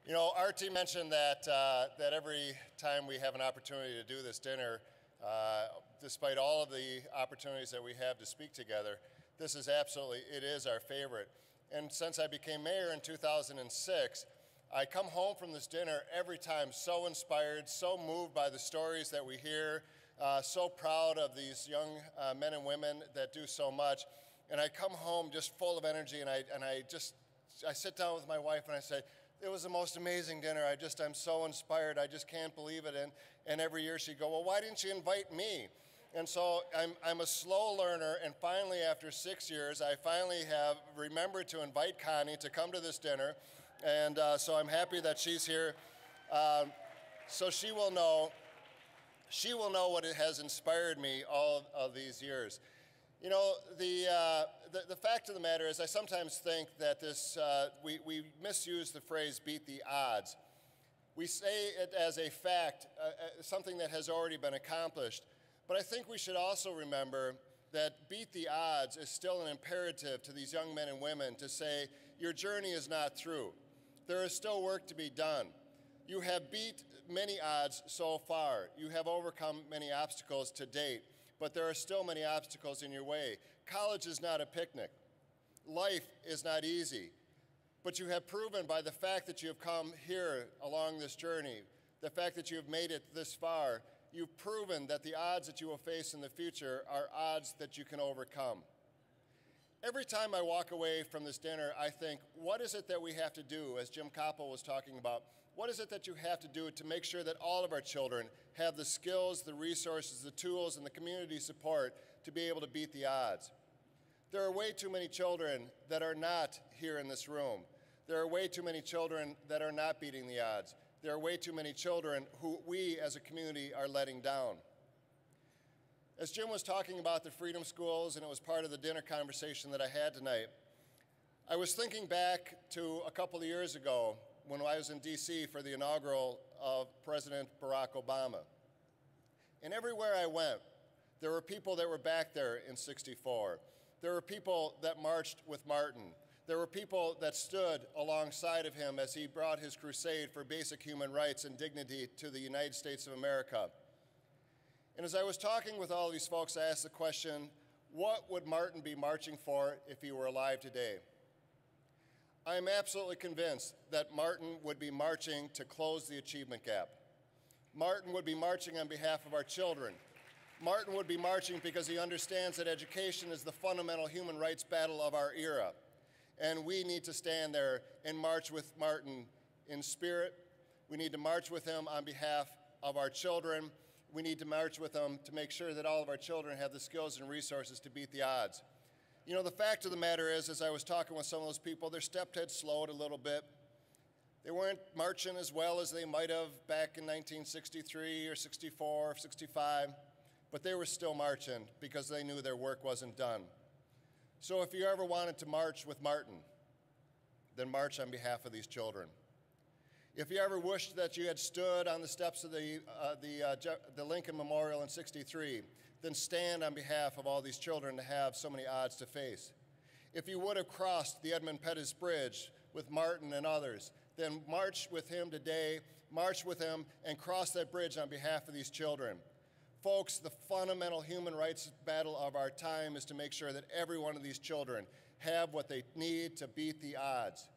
You know, Artie mentioned that, that every time we have an opportunity to do this dinner, despite all of the opportunities that we have to speak together, this is absolutely, it is our favorite. And since I became mayor in 2006, I come home from this dinner every time so inspired, so moved by the stories that we hear, so proud of these young men and women that do so much. And I come home just full of energy, and I sit down with my wife and I say, it was the most amazing dinner. I'm so inspired. I just can't believe it. And every year she'd go, well, why didn't you invite me? And so I'm a slow learner, and finally, after 6 years, I finally have remembered to invite Connie to come to this dinner. And so I'm happy that she's here. So she will know what it has inspired me all of these years. You know, the fact of the matter is I sometimes think that we misuse the phrase beat the odds. We say it as a fact, something that has already been accomplished. But I think we should also remember that beat the odds is still an imperative to these young men and women to say, your journey is not through. There is still work to be done. You have beat many odds so far. You have overcome many obstacles to date, but there are still many obstacles in your way. College is not a picnic. Life is not easy. But you have proven by the fact that you have come here along this journey, the fact that you have made it this far, you've proven that the odds that you will face in the future are odds that you can overcome. Every time I walk away from this dinner, I think, what is it that we have to do, as Jim Koppel was talking about, what is it that you have to do to make sure that all of our children have the skills, the resources, the tools, and the community support to be able to beat the odds? There are way too many children that are not here in this room. There are way too many children that are not beating the odds. There are way too many children who we as a community are letting down. As Jim was talking about the Freedom Schools, and it was part of the dinner conversation that I had tonight, I was thinking back to a couple of years ago when I was in DC for the inaugural of President Barack Obama. And everywhere I went, there were people that were back there in '64. There were people that marched with Martin. There were people that stood alongside of him as he brought his crusade for basic human rights and dignity to the United States of America. And as I was talking with all these folks, I asked the question, what would Martin be marching for if he were alive today? I am absolutely convinced that Martin would be marching to close the achievement gap. Martin would be marching on behalf of our children. Martin would be marching because he understands that education is the fundamental human rights battle of our era. And we need to stand there and march with Martin in spirit. We need to march with him on behalf of our children. We need to march with him to make sure that all of our children have the skills and resources to beat the odds. You know, the fact of the matter is, as I was talking with some of those people, their step had slowed a little bit. They weren't marching as well as they might have back in 1963 or 64 or 65, but they were still marching because they knew their work wasn't done. So if you ever wanted to march with Martin, then march on behalf of these children. If you ever wished that you had stood on the steps of the Lincoln Memorial in '63, then stand on behalf of all these children to have so many odds to face. If you would have crossed the Edmund Pettus Bridge with Martin and others, then march with him today, march with him, and cross that bridge on behalf of these children. Folks, the fundamental human rights battle of our time is to make sure that every one of these children have what they need to beat the odds.